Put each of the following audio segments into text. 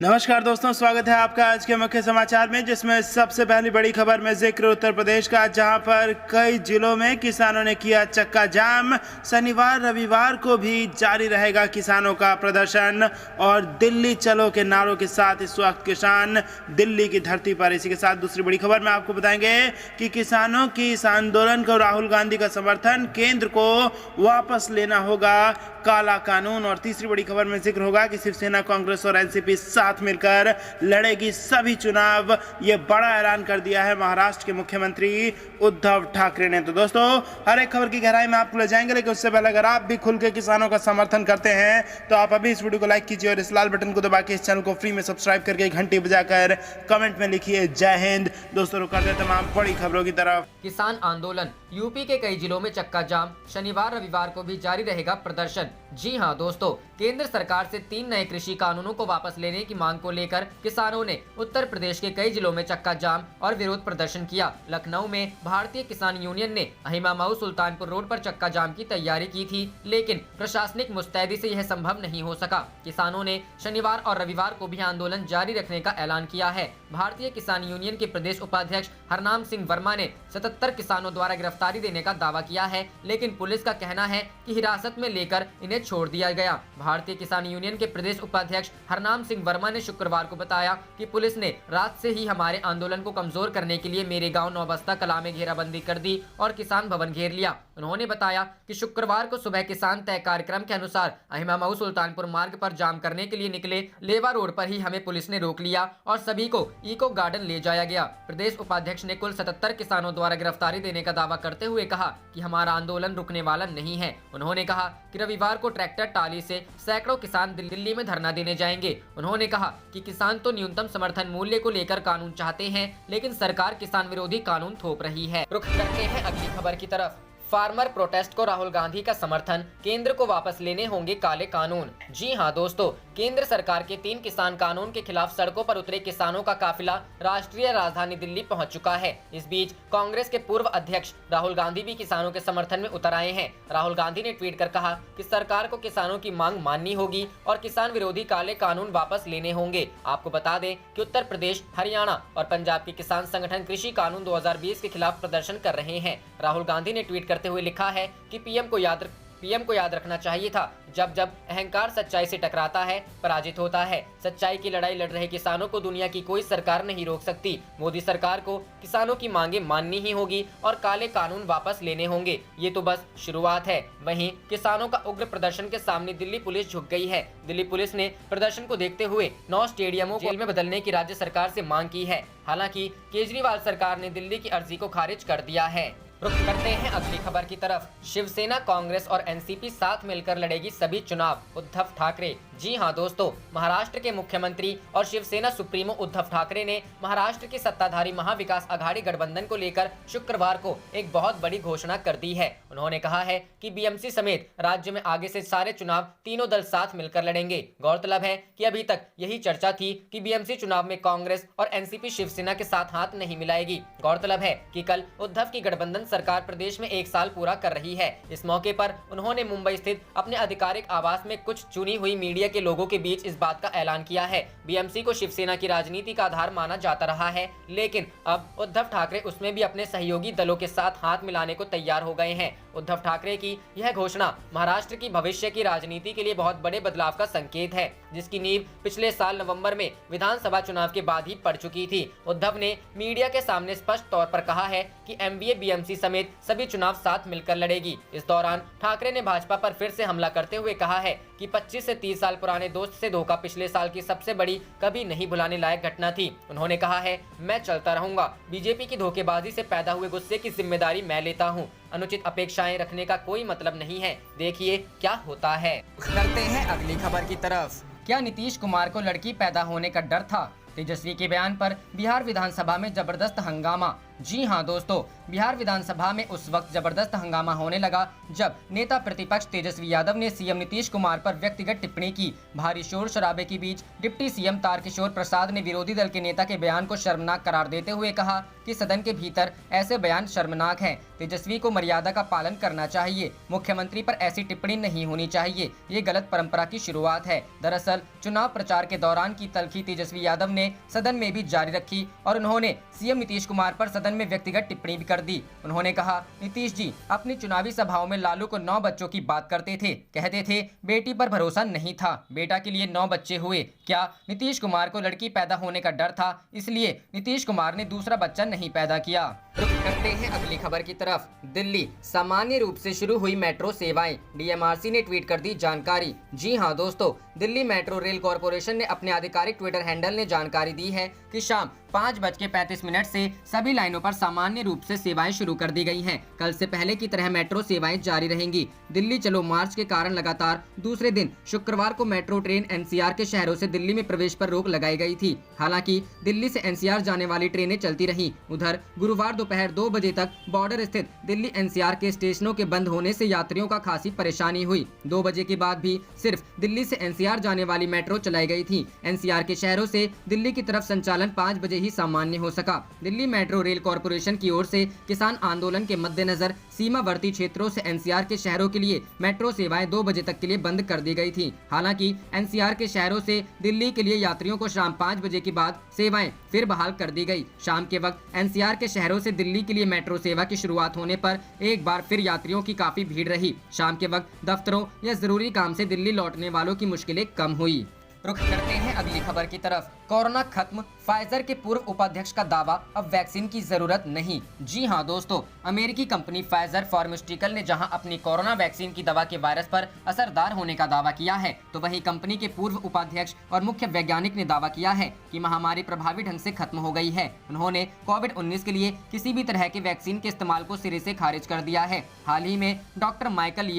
नमस्कार दोस्तों, स्वागत है आपका आज के मुख्य समाचार में, जिसमें सबसे पहली बड़ी खबर में जिक्र उत्तर प्रदेश का, जहां पर कई जिलों में किसानों ने किया चक्का जाम। शनिवार रविवार को भी जारी रहेगा किसानों का प्रदर्शन और दिल्ली चलो के नारों के साथ इस वक्त किसान दिल्ली की धरती पर। इसी के साथ दूसरी बड़ी खबर में आपको बताएंगे कि किसानों की इस आंदोलन को राहुल गांधी का समर्थन, केंद्र को वापस लेना होगा काला कानून। और तीसरी बड़ी खबर में जिक्र होगा कि शिवसेना, कांग्रेस और एनसीपी साथ मिलकर लड़ेगी सभी चुनाव। ये बड़ा ऐलान कर दिया है महाराष्ट्र के मुख्यमंत्री उद्धव ठाकरे ने। तो दोस्तों, हर एक खबर की गहराई में आपको ले जाएंगे, लेकिन उससे पहले अगर आप भी खुल के किसानों का समर्थन करते हैं तो आप अभी इस वीडियो को लाइक कीजिए और इस लाल बटन को दबा के इस चैनल को फ्री में सब्सक्राइब करके घंटी बजाकर कमेंट में लिखिए जय हिंद। दोस्तों, रुक करते तमाम बड़ी खबरों की तरफ। किसान आंदोलन, यूपी के कई जिलों में चक्का जाम, शनिवार रविवार को भी जारी रहेगा प्रदर्शन। जी हां दोस्तों, केंद्र सरकार से 3 नए कृषि कानूनों को वापस लेने की मांग को लेकर किसानों ने उत्तर प्रदेश के कई जिलों में चक्का जाम और विरोध प्रदर्शन किया। लखनऊ में भारतीय किसान यूनियन ने अहिमामाऊ सुल्तानपुर रोड पर चक्का जाम की तैयारी की थी, लेकिन प्रशासनिक मुस्तैदी से यह संभव नहीं हो सका। किसानों ने शनिवार और रविवार को भी आंदोलन जारी रखने का ऐलान किया है। भारतीय किसान यूनियन के प्रदेश उपाध्यक्ष हरनाम सिंह वर्मा ने 77 किसानों द्वारा गिरफ्तारी देने का दावा किया है, लेकिन पुलिस का कहना है कि हिरासत में लेकर इन्हें छोड़ दिया गया। भारतीय किसान यूनियन के प्रदेश उपाध्यक्ष हरनाम सिंह वर्मा ने शुक्रवार को बताया कि पुलिस ने रात से ही हमारे आंदोलन को कमजोर करने के लिए मेरे गांव नौबस्ता कला में घेराबंदी कर दी और किसान भवन घेर लिया। उन्होंने बताया कि शुक्रवार को सुबह किसान तय कार्यक्रम के अनुसार अहिमामाऊ सुल्तानपुर मार्ग पर जाम करने के लिए निकले। लेवा रोड पर ही हमें पुलिस ने रोक लिया और सभी को इको गार्डन ले जाया गया। प्रदेश उपाध्यक्ष ने कुल 77 किसानों द्वारा गिरफ्तारी देने का दावा करते हुए कहा कि हमारा आंदोलन रुकने वाला नहीं है। उन्होंने कहा कि रविवार को ट्रैक्टर टाली से सैकड़ों किसान दिल्ली में धरना देने जाएंगे। उन्होंने कहा कि किसान तो न्यूनतम समर्थन मूल्य को लेकर कानून चाहते हैं, लेकिन सरकार किसान विरोधी कानून थोप रही है। रुख करते हैं अगली खबर की तरफ। फार्मर प्रोटेस्ट को राहुल गांधी का समर्थन, केंद्र को वापस लेने होंगे काले कानून। जी हां दोस्तों, केंद्र सरकार के 3 किसान कानून के खिलाफ सड़कों पर उतरे किसानों का काफिला राष्ट्रीय राजधानी दिल्ली पहुंच चुका है। इस बीच कांग्रेस के पूर्व अध्यक्ष राहुल गांधी भी किसानों के समर्थन में उतर आए हैं। राहुल गांधी ने ट्वीट कर कहा कि सरकार को किसानों की मांग माननी होगी और किसान विरोधी काले कानून वापस लेने होंगे। आपको बता दें कि उत्तर प्रदेश, हरियाणा और पंजाब के किसान संगठन कृषि कानून 2020 के खिलाफ प्रदर्शन कर रहे हैं। राहुल गांधी ने ट्वीट करते हुए लिखा है कि पीएम को याद रखना चाहिए था, जब जब अहंकार सच्चाई से टकराता है, पराजित होता है। सच्चाई की लड़ाई लड़ रहे किसानों को दुनिया की कोई सरकार नहीं रोक सकती। मोदी सरकार को किसानों की मांगे माननी ही होगी और काले कानून वापस लेने होंगे। ये तो बस शुरुआत है। वहीं किसानों का उग्र प्रदर्शन के सामने दिल्ली पुलिस झुक गई है। दिल्ली पुलिस ने प्रदर्शन को देखते हुए 9 स्टेडियमों को जेल में बदलने की राज्य सरकार से मांग की है। हालांकि केजरीवाल सरकार ने दिल्ली की अर्जी को खारिज कर दिया है। रुख करते हैं अगली खबर की तरफ। शिवसेना, कांग्रेस और एनसीपी साथ मिलकर लड़ेगी सभी चुनाव, उद्धव ठाकरे। जी हां दोस्तों, महाराष्ट्र के मुख्यमंत्री और शिवसेना सुप्रीमो उद्धव ठाकरे ने महाराष्ट्र की सत्ताधारी महाविकास आघाड़ी गठबंधन को लेकर शुक्रवार को एक बहुत बड़ी घोषणा कर दी है। उन्होंने कहा है कि बीएमसी समेत राज्य में आगे से सारे चुनाव तीनों दल साथ मिलकर लड़ेंगे। गौरतलब है कि अभी तक यही चर्चा थी कि बीएमसी चुनाव में कांग्रेस और एनसीपी शिवसेना के साथ हाथ नहीं मिलाएगी। गौरतलब है कि कल उद्धव की गठबंधन सरकार प्रदेश में 1 साल पूरा कर रही है। इस मौके पर उन्होंने मुंबई स्थित अपने आधिकारिक आवास में कुछ चुनी हुई मीडिया के लोगों के बीच इस बात का ऐलान किया है। बीएमसी को शिवसेना की राजनीति का आधार माना जाता रहा है, लेकिन अब उद्धव ठाकरे उसमें भी अपने सहयोगी दलों के साथ हाथ मिलाने को तैयार हो गए हैं। उद्धव ठाकरे की यह घोषणा महाराष्ट्र की भविष्य की राजनीति के लिए बहुत बड़े बदलाव का संकेत है, जिसकी नींव पिछले साल नवंबर में विधानसभा चुनाव के बाद ही पड़ चुकी थी। उद्धव ने मीडिया के सामने स्पष्ट तौर पर कहा है कि एमवीए बीएमसी समेत सभी चुनाव साथ मिलकर लड़ेगी। इस दौरान ठाकरे ने भाजपा पर फिर से हमला करते हुए कहा है कि 25 से 30 साल पुराने दोस्त से धोखा पिछले साल की सबसे बड़ी, कभी नहीं भुलाने लायक घटना थी। उन्होंने कहा है, मैं चलता रहूंगा। बीजेपी की धोखेबाजी से पैदा हुए गुस्से की जिम्मेदारी मैं लेता हूं। अनुचित अपेक्षाएं रखने का कोई मतलब नहीं है। देखिए क्या होता है। करते हैं अगली खबर की तरफ। क्या नीतीश कुमार को लड़की पैदा होने का डर था? तेजस्वी के बयान पर बिहार विधानसभा में जबरदस्त हंगामा। जी हां दोस्तों, बिहार विधानसभा में उस वक्त जबरदस्त हंगामा होने लगा जब नेता प्रतिपक्ष तेजस्वी यादव ने सीएम नीतीश कुमार पर व्यक्तिगत टिप्पणी की। भारी शोर शराबे के बीच डिप्टी सीएम तारकिशोर प्रसाद ने विरोधी दल के नेता के बयान को शर्मनाक करार देते हुए कहा कि सदन के भीतर ऐसे बयान शर्मनाक हैं। तेजस्वी को मर्यादा का पालन करना चाहिए। मुख्यमंत्री पर ऐसी टिप्पणी नहीं होनी चाहिए। ये गलत परंपरा की शुरुआत है। दरअसल चुनाव प्रचार के दौरान की तलखी तेजस्वी यादव ने सदन में भी जारी रखी और उन्होंने सीएम नीतीश कुमार पर सदन में व्यक्तिगत टिप्पणी भी कर दी। उन्होंने कहा, नीतीश जी अपनी चुनावी सभाओं में लालू को 9 बच्चों की बात करते थे, कहते थे बेटी पर भरोसा नहीं था, बेटा के लिए 9 बच्चे हुए। क्या नीतीश कुमार को लड़की पैदा होने का डर था, इसलिए नीतीश कुमार ने दूसरा बच्चा नहीं पैदा किया। रुक करते हैं अगली खबर की तरफ। दिल्ली सामान्य रूप से शुरू हुई मेट्रो सेवाएं, डीएमआरसी ने ट्वीट कर दी जानकारी। जी हां दोस्तों, दिल्ली मेट्रो रेल कॉरपोरेशन ने अपने आधिकारिक ट्विटर हैंडल ने जानकारी दी है कि शाम 5:35 से सभी लाइनों पर सामान्य रूप से सेवाएं शुरू कर दी गई हैं। कल से पहले की तरह मेट्रो सेवाएं जारी रहेंगी। दिल्ली चलो मार्च के कारण लगातार दूसरे दिन शुक्रवार को मेट्रो ट्रेन एनसीआर के शहरों से दिल्ली में प्रवेश पर रोक लगाई गई थी। हालांकि दिल्ली से एनसीआर जाने वाली ट्रेनें चलती रहीं। उधर गुरुवार दोपहर 2 बजे तक बॉर्डर स्थित दिल्ली एनसीआर के स्टेशनों के बंद होने से यात्रियों का खासी परेशानी हुई। 2 बजे के बाद भी सिर्फ दिल्ली से एनसीआर जाने वाली मेट्रो चलाई गई थी। एनसीआर के शहरों से दिल्ली की तरफ संचालन 5 बजे ही सामान्य हो सका। दिल्ली मेट्रो रेल कॉरपोरेशन की ओर से किसान आंदोलन के मद्देनजर सीमावर्ती क्षेत्रों से एनसीआर के शहरों के लिए मेट्रो सेवाएं 2 बजे तक के लिए बंद कर दी गई थी। हालांकि एनसीआर के शहरों से दिल्ली के लिए यात्रियों को शाम 5 बजे के बाद सेवाएं फिर बहाल कर दी गई। शाम के वक्त एनसीआर के शहरों से दिल्ली के लिए मेट्रो सेवा की शुरुआत होने पर एक बार फिर यात्रियों की काफी भीड़ रही। शाम के वक्त दफ्तरों या जरूरी काम से दिल्ली लौटने वालों की मुश्किलें कम हुई। रुख करते हैं अगली खबर की तरफ। कोरोना खत्म, फाइजर के पूर्व उपाध्यक्ष का दावा, अब वैक्सीन की जरूरत नहीं। जी हां दोस्तों, अमेरिकी कंपनी फाइजर फार्मास्यूटिकल ने जहां अपनी कोरोना वैक्सीन की दवा के वायरस पर असरदार होने का दावा किया है, तो वहीं कंपनी के पूर्व उपाध्यक्ष और मुख्य वैज्ञानिक ने दावा किया है कि महामारी प्रभावी ढंग से खत्म हो गई है। उन्होंने कोविड-19 के लिए किसी भी तरह के वैक्सीन के इस्तेमाल को सिरे से खारिज कर दिया है। हाल ही में डॉक्टर माइकल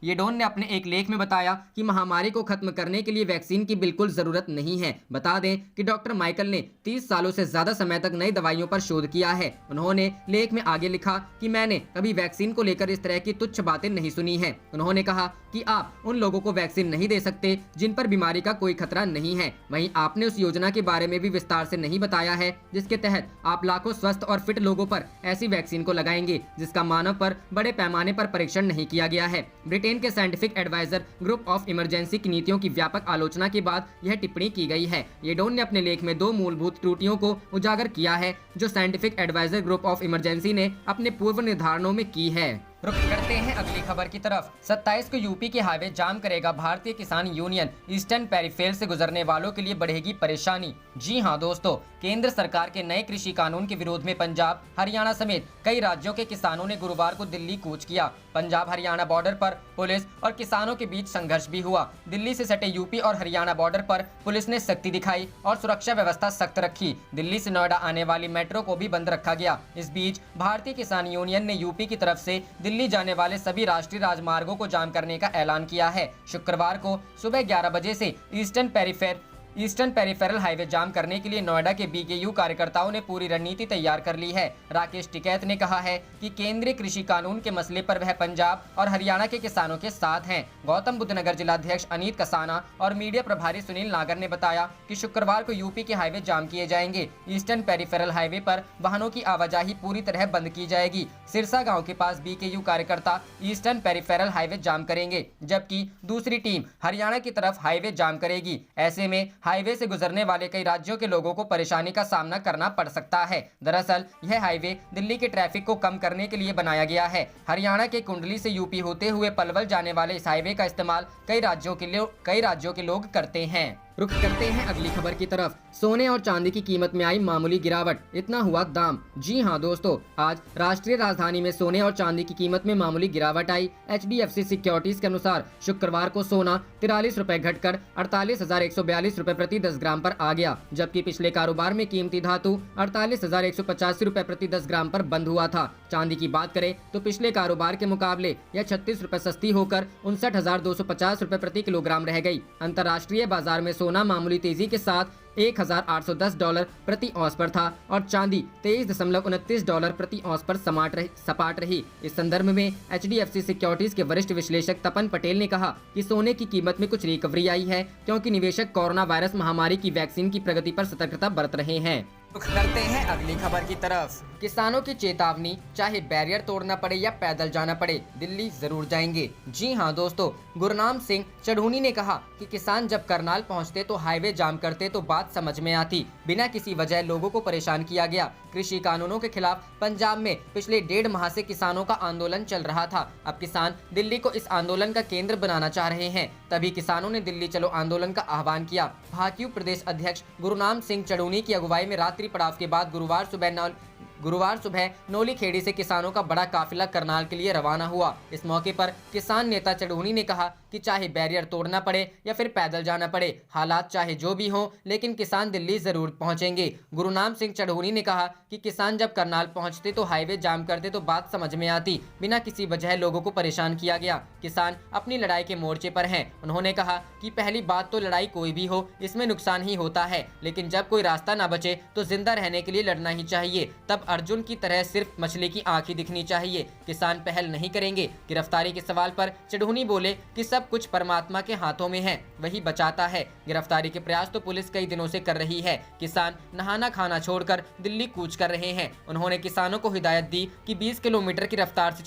येडोन ने अपने एक लेख में बताया कि महामारी को खत्म करने के लिए वैक्सीन की बिल्कुल जरूरत नहीं है। बता दें कि डॉक्टर माइकल ने 30 सालों से ज्यादा समय तक नई दवाइयों पर शोध किया है। उन्होंने लेख में आगे लिखा कि मैंने कभी वैक्सीन को लेकर इस तरह की तुच्छ बातें नहीं सुनी है। उन्होंने कहा कि आप उन लोगों को वैक्सीन नहीं दे सकते जिन पर बीमारी का कोई खतरा नहीं है। वहीं आपने उस योजना के बारे में भी विस्तार से नहीं बताया है जिसके तहत आप लाखों स्वस्थ और फिट लोगों पर ऐसी वैक्सीन को लगाएंगे जिसका मानव पर बड़े पैमाने पर परीक्षण नहीं किया गया है। ब्रिटेन के scientific adviser group of emergency की नीतियों की व्यापक आलोचना के बाद यह टिप्पणी की गई है। येडोन ने अपने लेख में 2 मूलभूत त्रुटियों को उजागर किया है जो scientific adviser group of emergency ने अपने पूर्व निर्धारणों में की है। रुक करते हैं अगली खबर की तरफ। 27 को यूपी के हाईवे जाम करेगा भारतीय किसान यूनियन, ईस्टर्न पेरीफेरल से गुजरने वालों के लिए बढ़ेगी परेशानी। जी हां दोस्तों, केंद्र सरकार के नए कृषि कानून के विरोध में पंजाब, हरियाणा समेत कई राज्यों के किसानों ने गुरुवार को दिल्ली कूच किया। पंजाब हरियाणा बॉर्डर पर पुलिस और किसानों के बीच संघर्ष भी हुआ। दिल्ली से सटे यूपी और हरियाणा बॉर्डर पर पुलिस ने सख्ती दिखाई और सुरक्षा व्यवस्था सख्त रखी। दिल्ली से नोएडा आने वाली मेट्रो को भी बंद रखा गया। इस बीच भारतीय किसान यूनियन ने यूपी की तरफ से दिल्ली जाने वाले सभी राष्ट्रीय राजमार्गों को जाम करने का ऐलान किया है। शुक्रवार को सुबह 11 बजे से ईस्टर्न पेरीफेरल हाईवे जाम करने के लिए नोएडा के बीकेयू कार्यकर्ताओं ने पूरी रणनीति तैयार कर ली है। राकेश टिकैत ने कहा है कि केंद्रीय कृषि कानून के मसले पर वह पंजाब और हरियाणा के किसानों के साथ हैं। गौतम बुद्ध नगर जिलाध्यक्ष अनीत कसाना और मीडिया प्रभारी सुनील नागर ने बताया कि शुक्रवार को यूपी के हाईवे जाम किए जाएंगे। ईस्टर्न पेरीफेरल हाईवे पर वाहनों की आवाजाही पूरी तरह बंद की जाएगी। सिरसा गाँव के पास बीकेयू कार्यकर्ता ईस्टर्न पेरीफेरल हाईवे जाम करेंगे, जबकि दूसरी टीम हरियाणा की तरफ हाईवे जाम करेगी। ऐसे में हाईवे से गुजरने वाले कई राज्यों के लोगों को परेशानी का सामना करना पड़ सकता है। दरअसल यह हाईवे दिल्ली के ट्रैफिक को कम करने के लिए बनाया गया है। हरियाणा के कुंडली से यूपी होते हुए पलवल जाने वाले इस हाईवे का इस्तेमाल कई राज्यों के लोग करते हैं। रुख करते हैं अगली खबर की तरफ। सोने और चांदी की कीमत में आई मामूली गिरावट, इतना हुआ दाम। जी हां दोस्तों, आज राष्ट्रीय राजधानी में सोने और चांदी की कीमत में मामूली गिरावट आई। HDFC सिक्योरिटीज के अनुसार शुक्रवार को सोना 43 रुपए घटकर 48,142 रुपए प्रति 10 ग्राम पर आ गया, जबकि पिछले कारोबार में कीमती धातु 48,185 रुपए प्रति 10 ग्राम पर बंद हुआ था। चांदी की बात करें तो पिछले कारोबार के मुकाबले यह 36 रुपए सस्ती होकर 59,250 रुपए प्रति किलोग्राम रह गई। अंतर्राष्ट्रीय बाजार में सोना मामूली तेजी के साथ $1,810 प्रति औंस पर था और चांदी $23.29 प्रति औंस पर सपाट रही। इस संदर्भ में HDFC सिक्योरिटीज के वरिष्ठ विश्लेषक तपन पटेल ने कहा कि सोने की कीमत में कुछ रिकवरी आई है, क्योंकि निवेशक कोरोना वायरस महामारी की वैक्सीन की प्रगति पर सतर्कता बरत रहे हैं। रुख करते हैं अगली खबर की तरफ। किसानों की चेतावनी, चाहे बैरियर तोड़ना पड़े या पैदल जाना पड़े, दिल्ली जरूर जाएंगे। जी हां दोस्तों, गुरनाम सिंह चढ़ूनी ने कहा कि किसान जब करनाल पहुंचते तो हाईवे जाम करते तो बात समझ में आती, बिना किसी वजह लोगों को परेशान किया गया। कृषि कानूनों के खिलाफ पंजाब में पिछले 1.5 माह से किसानों का आंदोलन चल रहा था। अब किसान दिल्ली को इस आंदोलन का केंद्र बनाना चाह रहे हैं, तभी किसानों ने दिल्ली चलो आंदोलन का आह्वान किया। भाजपा प्रदेश अध्यक्ष गुरनाम सिंह चढ़ूनी की अगुवाई में रात्रि पड़ाव के बाद गुरुवार सुबह नोली खेड़ी से किसानों का बड़ा काफिला करनाल के लिए रवाना हुआ। इस मौके पर किसान नेता चढ़ूनी ने कहा कि चाहे बैरियर तोड़ना पड़े या फिर पैदल जाना पड़े, हालात चाहे जो भी हो, लेकिन किसान दिल्ली जरूर पहुंचेंगे। गुरनाम सिंह चढ़ूनी ने कहा कि किसान जब करनाल पहुंचते तो हाईवे जाम करते तो बात समझ में आती, बिना किसी वजह लोगों को परेशान किया गया। किसान अपनी लड़ाई के मोर्चे पर हैं। उन्होंने कहा कि पहली बात तो लड़ाई कोई भी हो, इसमें नुकसान ही होता है, लेकिन जब कोई रास्ता ना बचे तो जिंदा रहने के लिए लड़ना ही चाहिए। तब अर्जुन की तरह सिर्फ मछली की आंख ही दिखनी चाहिए। किसान पहल नहीं करेंगे। गिरफ्तारी के सवाल पर चढ़ूनी बोले कि सब कुछ परमात्मा के हाथों में है, वही बचाता है। गिरफ्तारी के प्रयास तो पुलिस कई दिनों से कर रही है। किसान नहाना खाना छोड़कर दिल्ली कूच कर रहे हैं। उन्होंने किसानों को हिदायत दी कि 20 किलोमीटर की रफ्तार से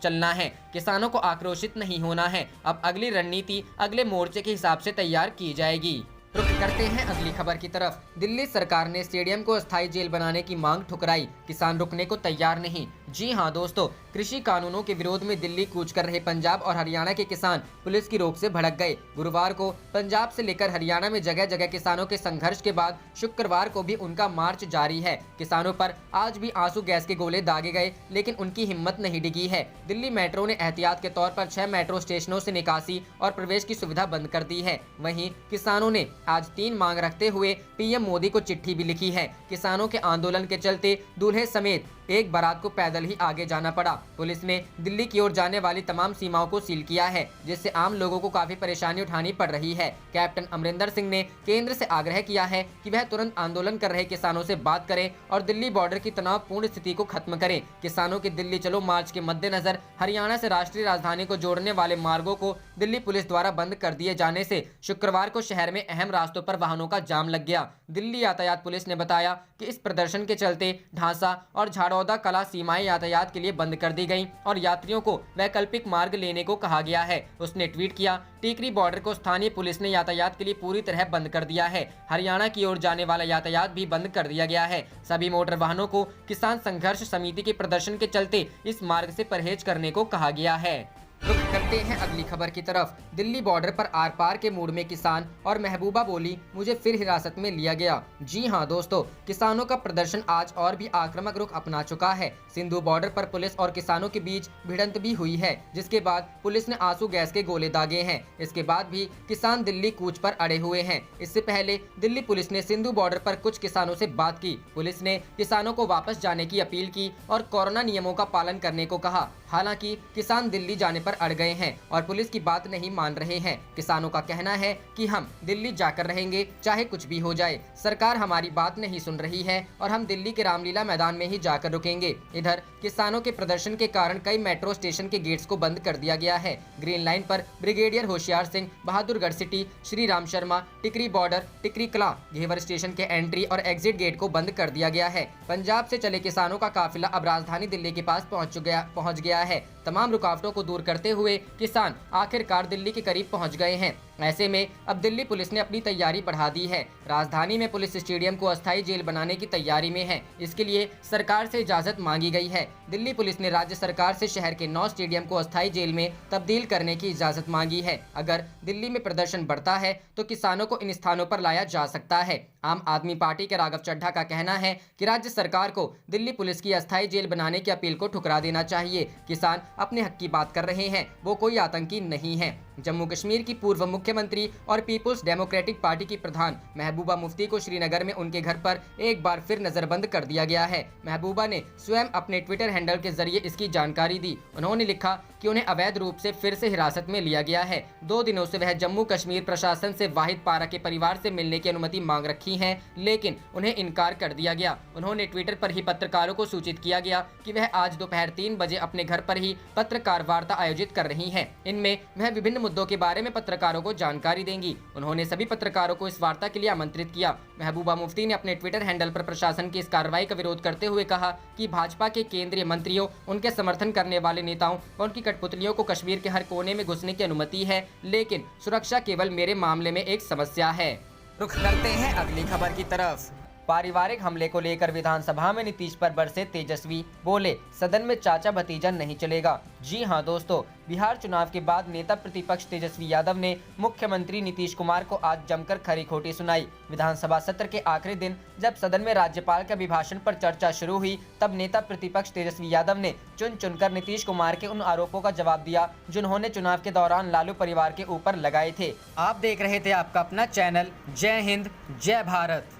चलना है। किसानों को आक्रोशित नहीं होना है। अब अगली रणनीति अगले मोर्चे के हिसाब से तैयार की जाएगी। रुख करते हैं अगली खबर की तरफ। दिल्ली सरकार ने स्टेडियम को अस्थायी जेल बनाने की मांग ठुकराई, किसान रुकने को तैयार नहीं। जी हां दोस्तों, कृषि कानूनों के विरोध में दिल्ली कूच कर रहे पंजाब और हरियाणा के किसान पुलिस की रोक से भड़क गए। गुरुवार को पंजाब से लेकर हरियाणा में जगह जगह किसानों के संघर्ष के बाद शुक्रवार को भी उनका मार्च जारी है। किसानों पर आज भी आंसू गैस के गोले दागे गए, लेकिन उनकी हिम्मत नहीं डिगी है। दिल्ली मेट्रो ने एहतियात के तौर पर 6 मेट्रो स्टेशनों से निकासी और प्रवेश की सुविधा बंद कर दी है। वहीं किसानों ने आज 3 मांग रखते हुए पीएम मोदी को चिट्ठी भी लिखी है। किसानों के आंदोलन के चलते दूल्हे समेत एक बारात को पैदल ही आगे जाना पड़ा। पुलिस ने दिल्ली की ओर जाने वाली तमाम सीमाओं को सील किया है, जिससे आम लोगों को काफी परेशानी उठानी पड़ रही है। कैप्टन अमरिंदर सिंह ने केंद्र से आग्रह किया है कि वह तुरंत आंदोलन कर रहे किसानों से बात करें और दिल्ली बॉर्डर की तनावपूर्ण स्थिति को खत्म करें। किसानों के दिल्ली चलो मार्च के मद्देनजर हरियाणा से राष्ट्रीय राजधानी को जोड़ने वाले मार्गों को दिल्ली पुलिस द्वारा बंद कर दिए जाने से शुक्रवार को शहर में अहम रास्तों पर वाहनों का जाम लग गया। दिल्ली यातायात पुलिस ने बताया कि इस प्रदर्शन के चलते ढांसा और झाड़ौदा कला सीमाएं यातायात के लिए बंद कर दी गईं और यात्रियों को वैकल्पिक मार्ग लेने को कहा गया है। उसने ट्वीट किया, टीकरी बॉर्डर को स्थानीय पुलिस ने यातायात के लिए पूरी तरह बंद कर दिया है। हरियाणा की ओर जाने वाला यातायात भी बंद कर दिया गया है। सभी मोटर वाहनों को किसान संघर्ष समिति के प्रदर्शन के चलते इस मार्ग से परहेज करने को कहा गया है। रुख करते हैं अगली खबर की तरफ। दिल्ली बॉर्डर पर आर पार के मूड में किसान और महबूबा बोली, मुझे फिर हिरासत में लिया गया। जी हां दोस्तों, किसानों का प्रदर्शन आज और भी आक्रामक रुख अपना चुका है। सिंधु बॉर्डर पर पुलिस और किसानों के बीच भिड़ंत भी हुई है, जिसके बाद पुलिस ने आंसू गैस के गोले दागे हैं। इसके बाद भी किसान दिल्ली कूच पर अड़े हुए हैं। इससे पहले दिल्ली पुलिस ने सिंधु बॉर्डर पर कुछ किसानों से बात की। पुलिस ने किसानों को वापस जाने की अपील की और कोरोना नियमों का पालन करने को कहा। हालांकि किसान दिल्ली जाने पर अड़ गए हैं और पुलिस की बात नहीं मान रहे हैं। किसानों का कहना है कि हम दिल्ली जाकर रहेंगे, चाहे कुछ भी हो जाए। सरकार हमारी बात नहीं सुन रही है और हम दिल्ली के रामलीला मैदान में ही जाकर रुकेंगे। इधर किसानों के प्रदर्शन के कारण कई मेट्रो स्टेशन के गेट्स को बंद कर दिया गया है। ग्रीन लाइन पर ब्रिगेडियर होशियार सिंह, बहादुरगढ़ सिटी, श्री राम शर्मा, टिकरी बॉर्डर, टिकरी कला, घेवर स्टेशन के एंट्री और एग्जिट गेट को बंद कर दिया गया है। पंजाब से चले किसानों का काफिला अब राजधानी दिल्ली के पास पहुंच गया है। तमाम रुकावटों को दूर करते हुए किसान आखिरकार दिल्ली के करीब पहुंच गए हैं। ऐसे में अब दिल्ली पुलिस ने अपनी तैयारी बढ़ा दी है। राजधानी में पुलिस स्टेडियम को अस्थायी जेल बनाने की तैयारी में है। इसके लिए सरकार से इजाजत मांगी गई है। दिल्ली पुलिस ने राज्य सरकार से शहर के 9 स्टेडियम को अस्थायी जेल में तब्दील करने की इजाजत मांगी है। अगर दिल्ली में प्रदर्शन बढ़ता है तो किसानों को इन स्थानों पर लाया जा सकता है। आम आदमी पार्टी के राघव चड्ढा का कहना है कि राज्य सरकार को दिल्ली पुलिस की अस्थायी जेल बनाने की अपील को ठुकरा देना चाहिए। किसान अपने हक की बात कर रहे हैं, वो कोई आतंकी नहीं है। जम्मू कश्मीर की पूर्व मुख्यमंत्री और पीपुल्स डेमोक्रेटिक पार्टी की प्रधान महबूबा मुफ्ती को श्रीनगर में उनके घर पर एक बार फिर नजरबंद कर दिया गया है। महबूबा ने स्वयं अपने ट्विटर हैंडल के जरिए इसकी जानकारी दी। उन्होंने लिखा कि उन्हें अवैध रूप से फिर से हिरासत में लिया गया है। 2 दिनों से वह जम्मू कश्मीर प्रशासन से वाहिद पारा के परिवार से मिलने की अनुमति मांग रखी है, लेकिन उन्हें इनकार कर दिया गया। उन्होंने ट्विटर पर ही पत्रकारों को सूचित किया गया कि वह आज दोपहर 3 बजे अपने घर पर ही पत्रकार वार्ता आयोजित कर रही हैं। इनमें वह विभिन्न मुद्दों के बारे में पत्रकारों को जानकारी देंगी। उन्होंने सभी पत्रकारों को इस वार्ता के लिए आमंत्रित किया। महबूबा मुफ्ती ने अपने ट्विटर हैंडल पर प्रशासन की इस कार्रवाई का विरोध करते हुए कहा कि भाजपा के केंद्रीय मंत्रियों, उनके समर्थन करने वाले नेताओं व उनकी कठपुतलियों को कश्मीर के हर कोने में घुसने की अनुमति है, लेकिन सुरक्षा केवल मेरे मामले में एक समस्या है। रुख करते हैं अगली खबर की तरफ। पारिवारिक हमले को लेकर विधानसभा में नीतीश पर बरसे तेजस्वी, बोले सदन में चाचा भतीजा नहीं चलेगा। जी हां दोस्तों, बिहार चुनाव के बाद नेता प्रतिपक्ष तेजस्वी यादव ने मुख्यमंत्री नीतीश कुमार को आज जमकर खरी खोटी सुनाई। विधानसभा सत्र के आखिरी दिन जब सदन में राज्यपाल के अभिभाषण पर चर्चा शुरू हुई, तब नेता प्रतिपक्ष तेजस्वी यादव ने चुन चुनकर नीतीश कुमार के उन आरोपों का जवाब दिया जिन्होंने चुनाव के दौरान लालू परिवार के ऊपर लगाए थे। आप देख रहे थे आपका अपना चैनल जय हिंद जय भारत।